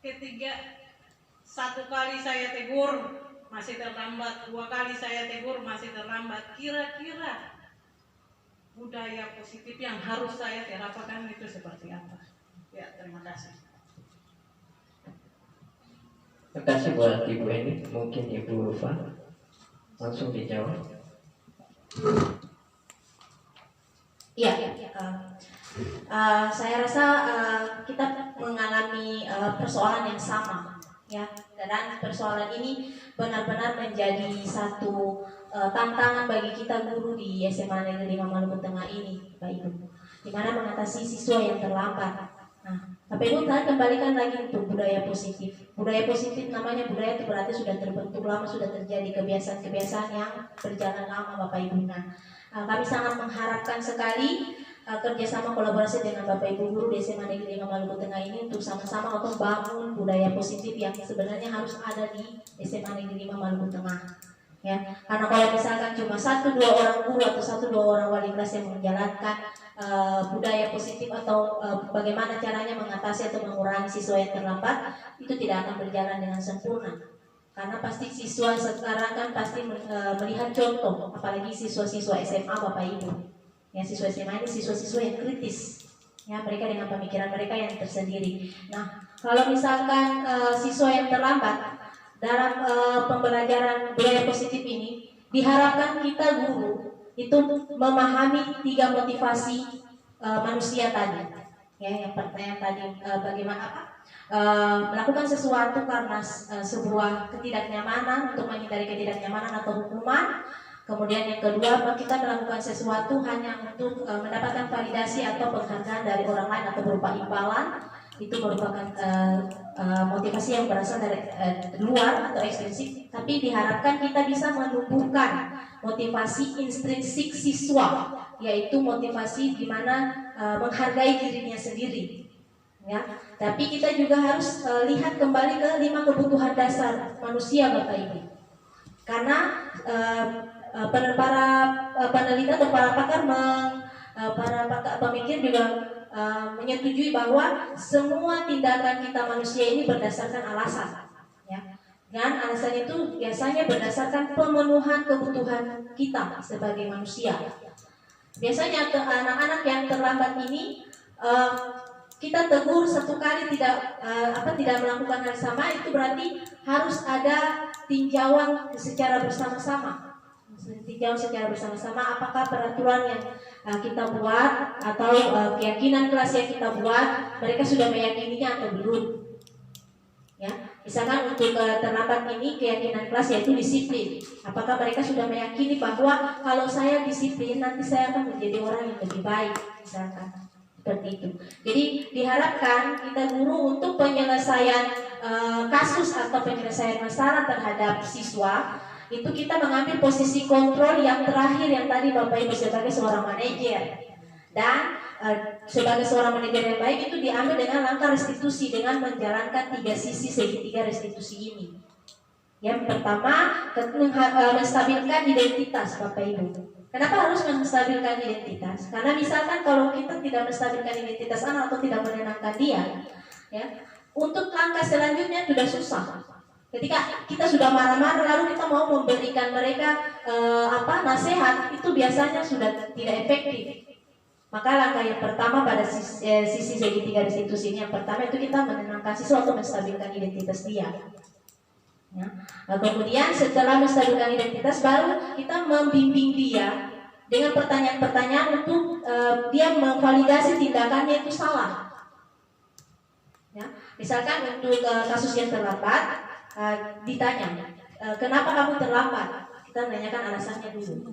Ketiga, 1 kali saya tegur masih terlambat, 2 kali saya tegur masih terlambat. Kira-kira budaya positif yang harus saya terapkan itu seperti apa? Ya, terima kasih. Terima kasih buat Ibu ini. Mungkin Ibu Fa langsung dijawab. Ya, saya rasa kita mengalami persoalan yang sama, ya. Dan persoalan ini benar-benar menjadi satu tantangan bagi kita guru di SMA Negeri 5 Maluku Tengah ini, Pak Ibu, di mana mengatasi siswa yang terlambat. Nah, tapi Ibu saya kembalikan lagi untuk budaya positif. Budaya positif namanya budaya itu berarti sudah terbentuk lama, sudah terjadi kebiasaan-kebiasaan yang berjalan lama, Bapak Ibu. Kami sangat mengharapkan sekali kerjasama kolaborasi dengan Bapak Ibu guru di SMA Negeri 5 Maluku Tengah ini untuk sama-sama membangun budaya positif yang sebenarnya harus ada di SMA Negeri 5 Maluku Tengah. Ya, karena kalau misalkan cuma 1-2 orang guru atau 1-2 orang wali kelas yang menjalankan budaya positif atau bagaimana caranya mengatasi atau mengurangi siswa yang terlambat, itu tidak akan berjalan dengan sempurna. Karena pasti siswa sekarang kan pasti melihat contoh, apalagi siswa-siswa SMA Bapak Ibu. Ya, siswa SMA ini siswa-siswa yang kritis. Ya, mereka dengan pemikiran mereka yang tersendiri. Nah, kalau misalkan siswa yang terlambat dalam pembelajaran budaya positif ini, diharapkan kita guru itu memahami 3 motivasi manusia tadi. Ya, yang pertama tadi bagaimana melakukan sesuatu karena sebuah ketidaknyamanan, untuk menghindari ketidaknyamanan atau hukuman. Kemudian yang kedua, kita melakukan sesuatu hanya untuk mendapatkan validasi atau penghargaan dari orang lain atau berupa imbalan. Itu merupakan motivasi yang berasal dari luar atau ekstrinsik, tapi diharapkan kita bisa menumbuhkan motivasi intrinsik siswa, yaitu motivasi di mana menghargai dirinya sendiri. Ya, tapi kita juga harus lihat kembali ke 5 kebutuhan dasar manusia, Bapak Ibu. Karena para peneliti atau para pakar pemikir juga menyetujui bahwa semua tindakan kita manusia ini berdasarkan alasan, ya. Dan alasan itu biasanya berdasarkan pemenuhan kebutuhan kita sebagai manusia. Biasanya anak-anak yang terlambat ini kita tegur 1 kali tidak melakukan hal sama, itu berarti harus ada tinjauan secara bersama-sama. Tinjauan secara bersama-sama apakah peraturan yang kita buat atau keyakinan kelas yang kita buat mereka sudah meyakininya atau belum. Ya, misalkan untuk terlambat ini keyakinan kelas yaitu disiplin. Apakah mereka sudah meyakini bahwa kalau saya disiplin nanti saya akan menjadi orang yang lebih baik, misalkan seperti itu. Jadi diharapkan kita guru untuk penyelesaian kasus atau penyelesaian masalah terhadap siswa itu kita mengambil posisi kontrol yang terakhir yang tadi Bapak Ibu sebagai seorang manajer. Dan sebagai seorang manajer yang baik itu diambil dengan langkah restitusi dengan menjalankan 3 sisi segitiga restitusi ini. Yang pertama, menstabilkan identitas Bapak Ibu. Kenapa harus menstabilkan identitas? Karena misalkan kalau kita tidak menstabilkan identitas anak atau tidak menenangkan dia, ya, untuk langkah selanjutnya sudah susah. Ketika kita sudah marah-marah lalu kita mau memberikan mereka nasihat, itu biasanya sudah tidak efektif. Maka langkah yang pertama pada sisi segitiga restitusi ini, yang pertama itu kita menenangkan siswa atau menstabilkan identitas dia. Ya. Nah, kemudian setelah menstabilkan identitas, baru kita membimbing dia dengan pertanyaan-pertanyaan untuk dia memvalidasi tindakannya itu salah. Ya. Misalkan untuk kasus yang terlambat, ditanya, kenapa kamu terlambat? Kita menanyakan alasannya dulu.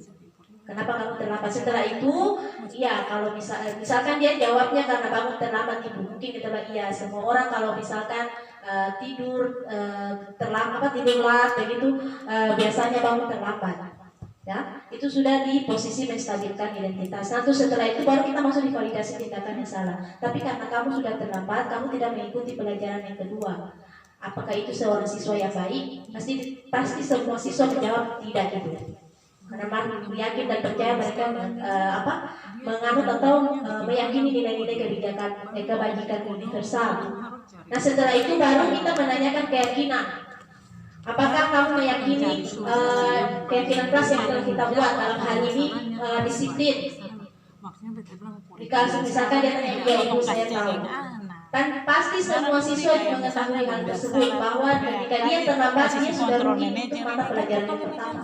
Kenapa kamu terlambat? Setelah itu, ya kalau misalkan dia jawabnya karena kamu terlambat ibu, mungkin kita bilang iya. Semua orang kalau misalkan tidur terlambat, tidur lat begitu, biasanya bangun terlambat. Ya, itu sudah di posisi menstabilkan identitas. Nah, setelah itu baru kita masuk di validasi tindakan yang salah. Tapi karena kamu sudah terlambat, kamu tidak mengikuti pelajaran yang kedua. Apakah itu seorang siswa yang baik? Pasti semua siswa menjawab tidak gitu. Karena yakin dan percaya mereka menganut atau meyakini nilai-nilai kebajikan universal. Nah, setelah itu baru kita menanyakan keyakinan. Apakah kamu meyakini keyakinan kelas yang telah kita buat dalam hal ini disiplin? Jika misalkan dia tanya iya ibu saya tahu. Kan pasti semua siswa mengetahui hal tersebut, bahwa ketika dia terlambat dia sudah rugi untuk mata pelajaran yang pertama.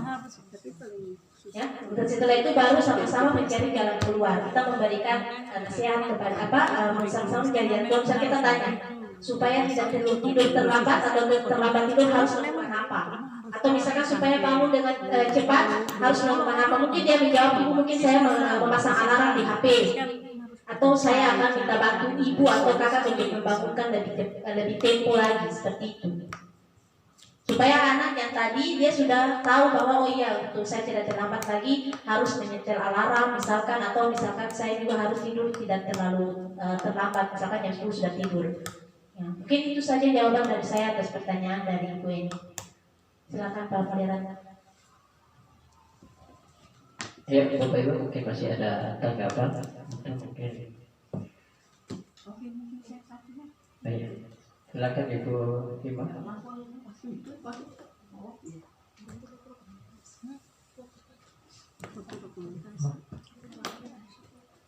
Ya, dan setelah itu baru sama-sama mencari jalan keluar. Kita memberikan nasihat kepada sama-sama mencari jalan keluar. Misalnya kita tanya supaya tidak tidur terlambat atau terlambat tidur harus melakukan apa? Atau misalkan supaya bangun dengan cepat harus melakukan apa? Mungkin dia menjawab, ibu mungkin saya memasang alarm di HP. Atau saya akan minta bantu ibu atau kakak untuk membangunkan lebih tempo lagi, seperti itu. Supaya anak yang tadi dia sudah tahu bahwa oh iya untuk saya tidak terlambat lagi harus menyetel alarm misalkan, atau misalkan saya juga harus tidur tidak terlalu terlambat, misalkan jam 10 sudah tidur. Ya, mungkin itu saja jawaban dari saya atas pertanyaan dari Ibu ini. Silakan Pak Fadiran. Ya, Bapak Ibu mungkin masih ada tanggapan mungkin. Baik, silakan Ibu Hima.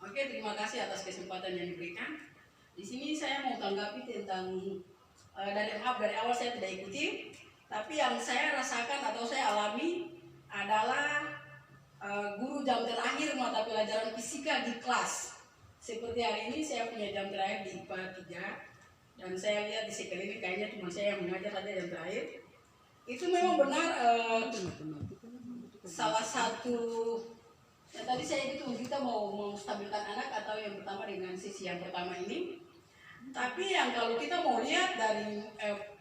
Oke, terima kasih atas kesempatan yang diberikan. Di sini saya mau tanggapi tentang dari awal saya tidak ikuti, tapi yang saya rasakan atau saya alami adalah guru jam terakhir mata pelajaran fisika di kelas. Seperti hari ini saya punya jam terakhir di IPA 3, dan saya lihat di sekeliling kayaknya cuma saya yang mengajar saja jam terakhir. Itu memang benar salah satu ya, tadi saya gitu kita mau stabilkan anak atau yang pertama dengan sisi yang pertama ini. Tapi yang kalau kita mau lihat dari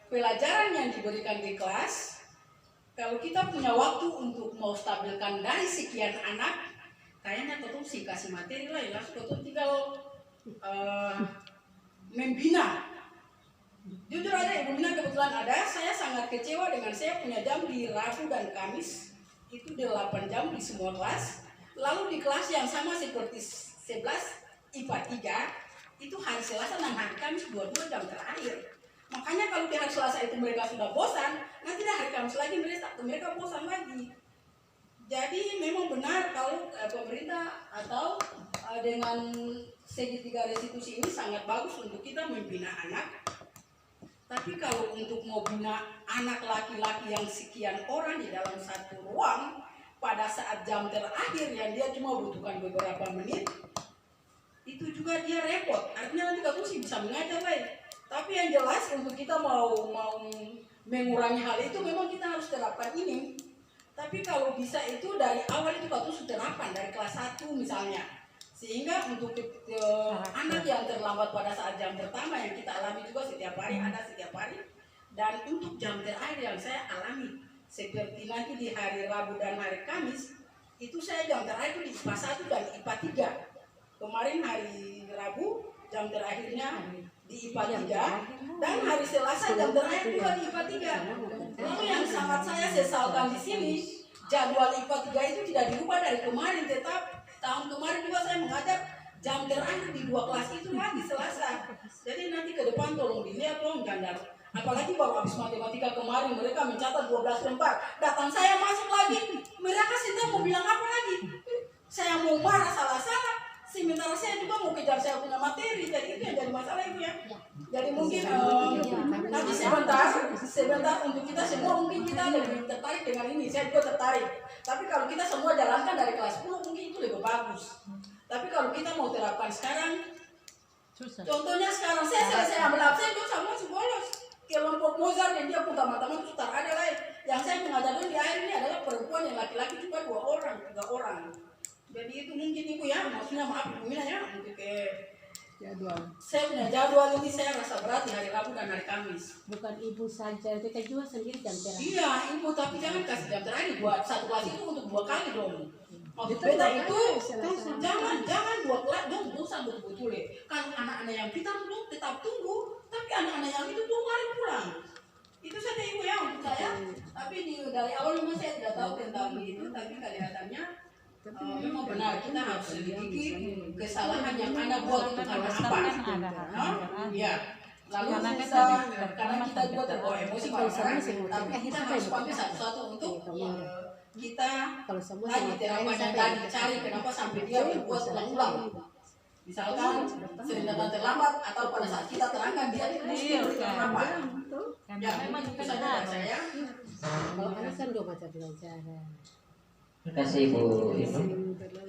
pelajaran yang diberikan di kelas, kalau kita punya waktu untuk mau stabilkan dari sekian anak, kayaknya tetap sih kasih materi lah ya, tetap tinggal membina. Jujur aja Ibu Mina kebetulan ada, saya sangat kecewa dengan saya punya jam di Rabu dan Kamis itu 8 jam di semua kelas. Lalu di kelas yang sama seperti 11 IPA 3 itu hari Selasa dan hari Kamis 2 jam terakhir. Makanya kalau di hari Selasa itu mereka sudah bosan, nanti dah hari Kamis lagi mereka bosan lagi. Jadi memang benar kalau pemerintah atau dengan segitiga restitusi ini sangat bagus untuk kita membina anak. Tapi kalau untuk mau bina anak laki-laki yang sekian orang di dalam satu ruang pada saat jam terakhir yang dia cuma butuhkan beberapa menit, itu juga dia repot. Artinya nanti kamu sih bisa mengajar baik. Tapi yang jelas untuk kita mau mengurangi hal itu memang kita harus terapkan ini. Tapi kalau bisa itu dari awal itu kamu sudah terapkan dari kelas 1 misalnya. Sehingga untuk anak yang terlambat pada saat jam pertama yang kita alami juga setiap hari, ada setiap hari. Dan untuk jam terakhir yang saya alami seperti nanti di hari Rabu dan hari Kamis, itu saya jam terakhir itu di IPA 1 dan IPA kemarin hari Rabu jam terakhirnya di IPA 3 dan hari Selasa jam terakhir juga di IPA 3. Lalu yang sangat saya sesalkan di sini, jadwal IPA 3 itu tidak dirubah dari kemarin, tetap tahun kemarin juga saya mengajar jam terakhir di 2 kelas itu lagi Selasa. Jadi nanti ke depan tolong dilihat, tolong jangan. Apalagi baru habis matematika kemarin mereka mencatat 12 lembar. Datang saya masuk lagi, mereka sudah mau bilang apa lagi? Saya mau marah salah-salah. Sementara saya juga mau kejar saya punya materi. Jadi itu yang jadi masalah itu ya. Jadi mungkin nanti sebentar untuk kita semua mungkin kita lebih tertarik dengan ini. Saya juga tertarik. Tapi kalau kita semua jalankan dari kelas 10 mungkin itu lebih bagus. Tapi kalau kita mau terapkan sekarang, contohnya sekarang saya selesai ambil absen itu sama masih bolos. Kelompok Mozart yang dia pun teman-teman itu tak ada lain. Yang saya mengajarkan di akhir ini adalah perempuan yang laki-laki cuma 2 orang, 3 orang. Jadi itu mungkin ibu ya, maksudnya maaf ibu Mina ya untuk jadwal. Saya punya jadwal ini saya rasa berat di hari Rabu dan hari Kamis. Bukan ibu saja, kita juga sendiri jam terakhir. Iya ibu, tapi jangan kasih jam terakhir buat satu kelas itu untuk 2 kali dong. Maksud beta itu jangan 2 kelas dong, bosan betul-betul ya. Kan anak-anak yang pintar dong tetap tunggu, tapi anak-anak yang itu tuh mari pulang. Itu saja ibu ya untuk saya. Tapi dari awal memang saya tidak tahu tentang itu, tapi kelihatannya memang benar kita harus selidiki kesalahan yang Anda buat itu karena apa. Ya. Lalu karena kita juga terbawa emosi marah, tapi kita harus panggil satu-satu untuk kita lagi terapan yang tadi cari kenapa sampai dia berbuat ulang-ulang. Misalkan sering datang terlambat atau pada saat kita terangkan dia itu kenapa. Ya memang itu saja dari saya. Kalau anak kan 2 mata pelajaran. Terima kasih Ibu.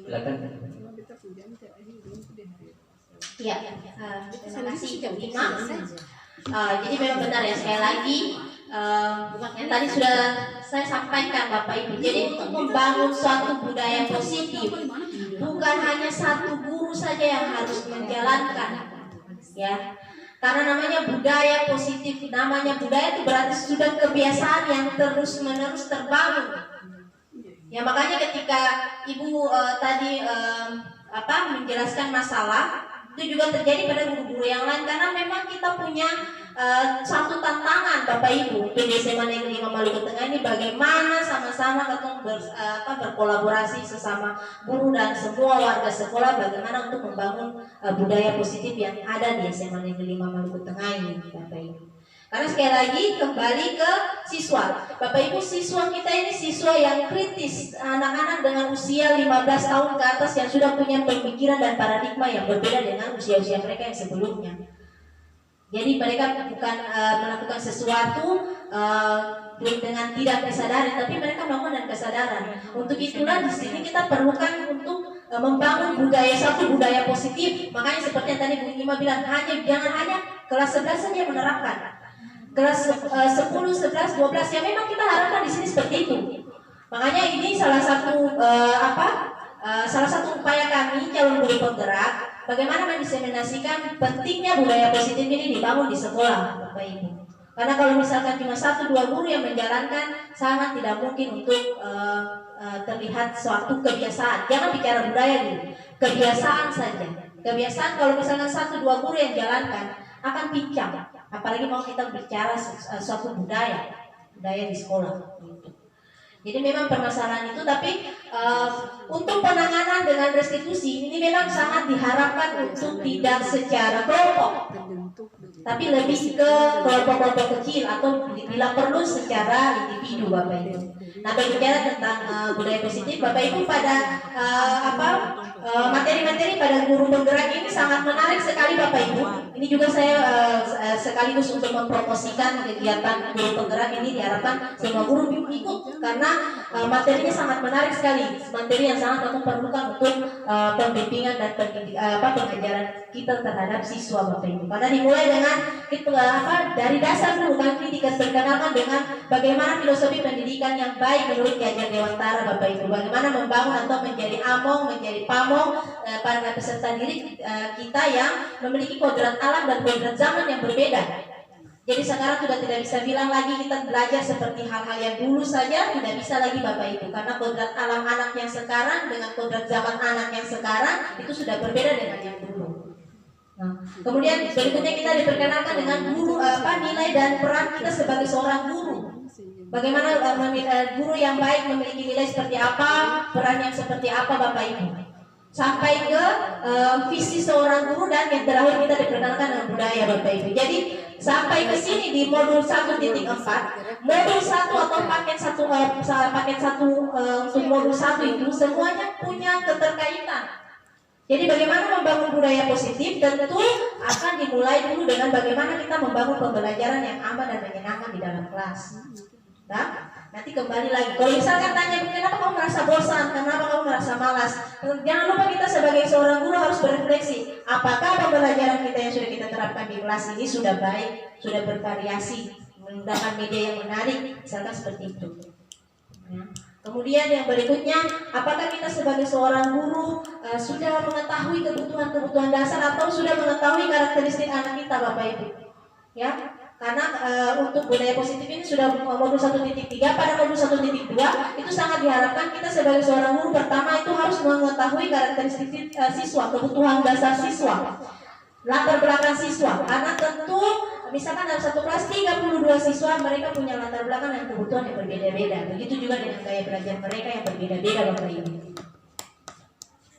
Silakan. Ya, terima kasih Ibu Ima. Jadi memang benar ya, sekali lagi yang tadi sudah saya sampaikan Bapak Ibu. Jadi untuk membangun suatu budaya positif, bukan hanya satu guru saja yang harus menjalankan, ya. Karena namanya budaya positif, namanya budaya itu berarti sudah kebiasaan yang terus-menerus terbangun. Ya makanya ketika Ibu tadi menjelaskan masalah, itu juga terjadi pada guru-guru yang lain karena memang kita punya satu tantangan Bapak Ibu di SMA Negeri 5 Maluku Tengah ini, bagaimana sama-sama kita berkolaborasi sesama guru dan semua warga sekolah, bagaimana untuk membangun budaya positif yang ada di SMA Negeri 5 Maluku Tengah ini Bapak Ibu. Karena sekali lagi kembali ke siswa, Bapak Ibu, siswa kita ini siswa yang kritis, anak-anak dengan usia 15 tahun ke atas yang sudah punya pemikiran dan paradigma yang berbeda dengan usia-usia mereka yang sebelumnya. Jadi mereka bukan melakukan sesuatu dengan tidak kesadaran, tapi mereka melakukan dengan kesadaran. Untuk itulah di sini kita perlukan untuk membangun satu budaya positif. Makanya seperti yang tadi Bu Ima bilang, jangan hanya kelas 11 saja menerapkan. Kelas 10, 11, 12 ya memang kita harapkan di sini seperti itu. Makanya ini salah satu upaya kami calon guru penggerak, bagaimana mendiseminasikan pentingnya budaya positif ini dibangun di sekolah Bapak Ibu. Karena kalau misalkan cuma 1-2 guru yang menjalankan, sangat tidak mungkin untuk terlihat suatu kebiasaan. Jangan bicara budaya dulu, kebiasaan saja. Kebiasaan kalau misalkan 1-2 guru yang jalankan akan pincang. Apalagi mau kita bicara suatu budaya di sekolah. Jadi memang permasalahan itu, tapi untuk penanganan dengan restitusi ini memang sangat diharapkan untuk tidak secara kelompok, tapi lebih ke kelompok-kelompok kecil atau bila perlu secara individu Bapak Ibu. Nah berbicara tentang budaya positif Bapak Ibu, pada materi-materi pada guru penggerak ini sangat menarik sekali Bapak Ibu. Ini juga saya sekaligus untuk mempromosikan kegiatan guru penggerak ini, diharapkan semua guru ikut karena materinya sangat menarik sekali, materi yang sangat kita perlukan untuk pembimbingan dan pengajaran kita terhadap siswa Bapak Ibu. Karena dimulai dengan dari dasar dulu kami diperkenalkan dengan bagaimana filosofi pendidikan yang baik menurut Ki Hajar Dewantara Bapak Ibu. Bagaimana membangun atau menjadi among, menjadi pamong para peserta didik kita yang memiliki kodrat alam dan kodrat zaman yang berbeda. Jadi sekarang sudah tidak bisa bilang lagi kita belajar seperti hal-hal yang dulu saja, tidak bisa lagi Bapak Ibu. Karena kodrat alam anak yang sekarang dengan kodrat zaman anak yang sekarang itu sudah berbeda dengan yang dulu. Nah, kemudian berikutnya kita diperkenalkan dengan guru, nilai dan peran kita sebagai seorang guru. Bagaimana guru yang baik memiliki nilai seperti apa, peran yang seperti apa Bapak Ibu. Sampai ke visi seorang guru dan yang terakhir kita diperkenalkan dengan budaya Bapak Ibu. Jadi sampai ke sini di modul 1.4, modul 1 atau paket 1 untuk modul 1 itu semuanya punya keterkaitan. Jadi bagaimana membangun budaya positif tentu akan dimulai dulu dengan bagaimana kita membangun pembelajaran yang aman dan menyenangkan di dalam kelas. Nah, nanti kembali lagi. Kalau misalkan tanya, kenapa kamu merasa bosan? Kenapa kamu merasa malas? Jangan lupa kita sebagai seorang guru harus berefleksi. Apakah pembelajaran kita yang sudah kita terapkan di kelas ini sudah baik, sudah bervariasi, menggunakan media yang menarik, misalkan seperti itu. Ya. Kemudian yang berikutnya, apakah kita sebagai seorang guru sudah mengetahui kebutuhan-kebutuhan dasar atau sudah mengetahui karakteristik anak kita, Bapak Ibu? Ya. Karena untuk budaya positif ini sudah modul 1.3, pada modul 1.2 itu sangat diharapkan kita sebagai seorang guru pertama itu harus mengetahui karakteristik siswa, kebutuhan dasar siswa, latar belakang siswa. Karena tentu misalkan dalam satu kelas 32 siswa, mereka punya latar belakang dan kebutuhan yang berbeda-beda. Begitu juga dengan gaya belajar mereka yang berbeda-beda Bapak Ibu.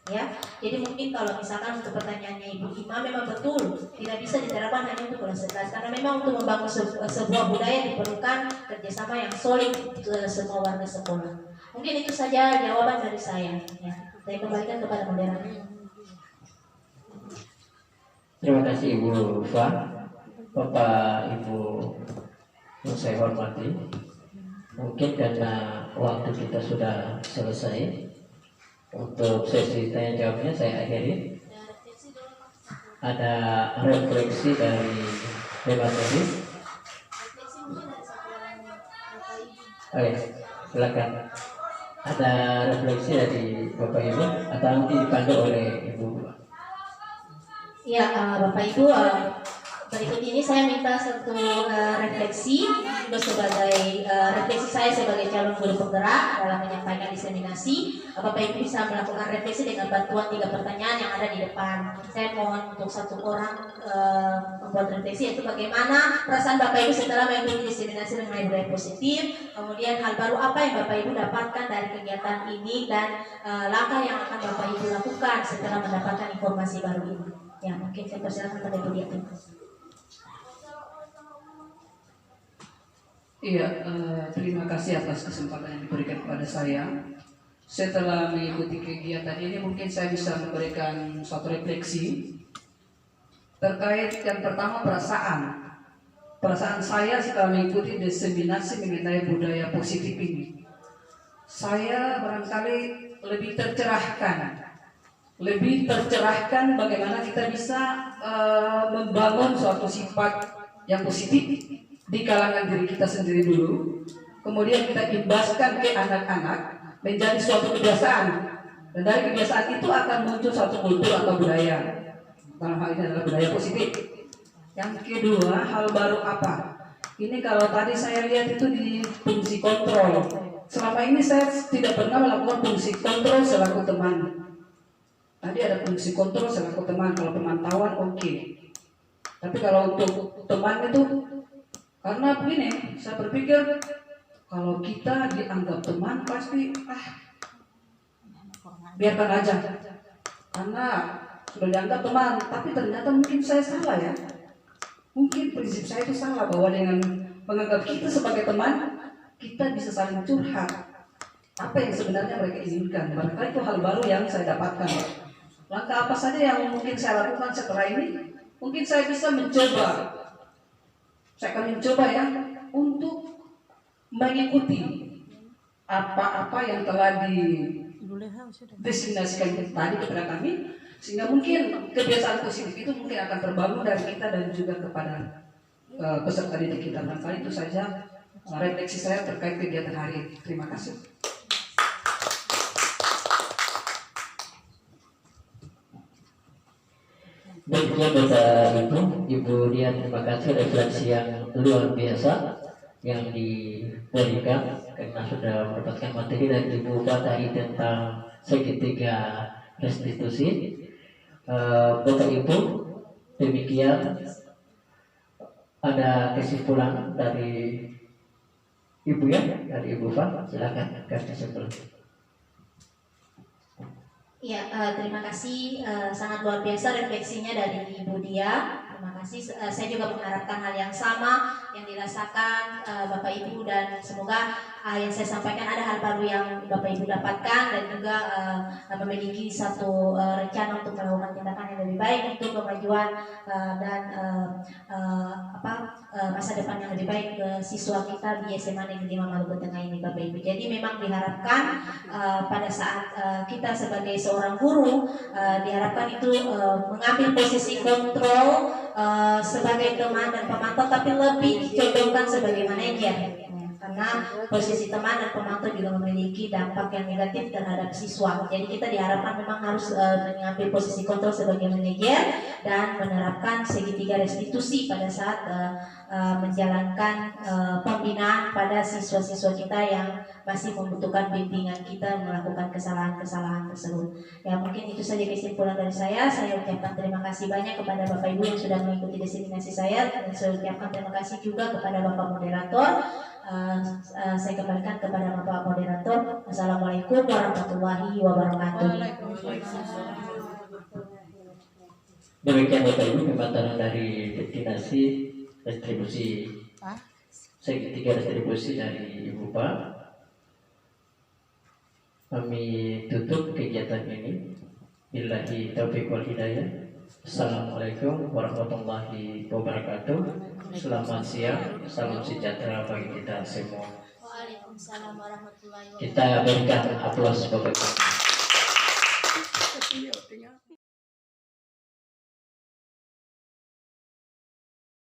Ya, jadi mungkin kalau misalkan untuk pertanyaannya Ibu Ima memang betul tidak bisa diterapkan hanya untuk kelas 11 karena memang untuk membangun sebuah budaya diperlukan kerjasama yang solid ke semua warga sekolah. Mungkin itu saja jawaban dari saya. Ya, saya kembalikan kepada moderator. Terima kasih Ibu Fa, Bapak Ibu yang saya hormati. Mungkin karena waktu kita sudah selesai. Untuk sesi tanya jawabnya saya akhiri. Ada refleksi dari Dewan tadi. Oh ya, silakan. Ada refleksi dari Bapak Ibu atau nanti dipandu oleh Ibu? Ya, Bapak Ibu, berikut ini saya minta satu refleksi juga sebagai refleksi saya sebagai calon guru penggerak dalam menyampaikan diseminasi. Bapak Ibu bisa melakukan refleksi dengan bantuan 3 pertanyaan yang ada di depan. Saya mohon untuk satu orang membuat refleksi, yaitu bagaimana perasaan Bapak Ibu setelah mengikuti diseminasi mengenai budaya positif, kemudian hal baru apa yang Bapak Ibu dapatkan dari kegiatan ini dan langkah yang akan Bapak Ibu lakukan setelah mendapatkan informasi baru ini. Ya, mungkin saya persilakan pada Ibu Diati. Iya, terima kasih atas kesempatan yang diberikan kepada saya. Setelah mengikuti kegiatan ini mungkin saya bisa memberikan suatu refleksi terkait yang pertama perasaan. Perasaan saya setelah mengikuti diseminasi mengenai budaya positif ini. Saya barangkali lebih tercerahkan bagaimana kita bisa membangun suatu sifat yang positif di kalangan diri kita sendiri dulu, kemudian kita imbaskan ke anak-anak menjadi suatu kebiasaan, dan dari kebiasaan itu akan muncul suatu kultur atau budaya. Dalam hal ini adalah budaya positif. Yang kedua, hal baru apa? Ini kalau tadi saya lihat itu di fungsi kontrol. Selama ini saya tidak pernah melakukan fungsi kontrol selaku teman. Tadi ada fungsi kontrol selaku teman, kalau pemantauan oke. Tapi kalau untuk teman itu, karena begini, saya berpikir kalau kita dianggap teman pasti biarkan aja, karena sudah dianggap teman. Tapi ternyata mungkin saya salah ya. Mungkin prinsip saya itu salah, bahwa dengan menganggap kita sebagai teman, kita bisa saling curhat apa yang sebenarnya mereka inginkan. Maka itu hal baru yang saya dapatkan. Langkah apa saja yang mungkin saya lakukan setelah ini? Mungkin saya bisa mencoba. Saya akan mencoba ya untuk mengikuti apa-apa yang telah didefinisikan tadi kepada kami, sehingga mungkin kebiasaan positif itu mungkin akan terbangun dari kita dan juga kepada peserta didik kita. Dan kali itu saja refleksi saya terkait kegiatan hari ini. Terima kasih. Baiknya Bapak Ibu Dia, terima kasih refleksi yang luar biasa yang diberikan karena sudah mendapatkan materi dari Ibu Fatari tentang segitiga restitusi. Bapak Ibu, demikian ada kesimpulan dari Ibu ya, dari Ibu Fat, silakan kasih kesimpulan. Ya, terima kasih, sangat luar biasa refleksinya dari Ibu Dia. Terima kasih. Saya juga mengharapkan hal yang sama yang dirasakan Bapak Ibu, dan semoga yang saya sampaikan ada hal baru yang Bapak Ibu dapatkan dan juga memiliki satu rencana untuk melakukan tindakan yang lebih baik untuk kemajuan dan masa depan yang lebih baik ke siswa kita di SMA Negeri 5 Maluku Tengah ini, Bapak Ibu. Jadi memang diharapkan pada saat kita sebagai seorang guru diharapkan itu mengambil posisi kontrol sebagai teman dan pemantau, tapi lebih dicondongkan sebagai manajer. Karena posisi teman dan pemantau juga memiliki dampak yang negatif terhadap siswa. Jadi kita diharapkan memang harus mengambil posisi kontrol sebagai manajer dan menerapkan segitiga restitusi pada saat menjalankan pembinaan pada siswa-siswa kita yang masih membutuhkan bimbingan kita melakukan kesalahan-kesalahan tersebut. Ya, mungkin itu saja kesimpulan dari saya. Saya ucapkan terima kasih banyak kepada Bapak Ibu yang sudah mengikuti diseminasi saya, dan saya ucapkan terima kasih juga kepada Bapak Moderator. Saya kembalikan kepada Bapak Moderator. Assalamualaikum warahmatullahi wabarakatuh. Demikian Bapak Ibu pemaparan dari destinasi distribusi segitiga distribusi dari Ibu Pak. Kami tutup kegiatan ini. Billahi taufiq wal hidayah. Assalamualaikum warahmatullahi wabarakatuh. Selamat siang, salam sejahtera bagi kita semua. Waalaikumsalam warahmatullahi wabarakatuh. Kita berikan aplaus Bapak Ibu.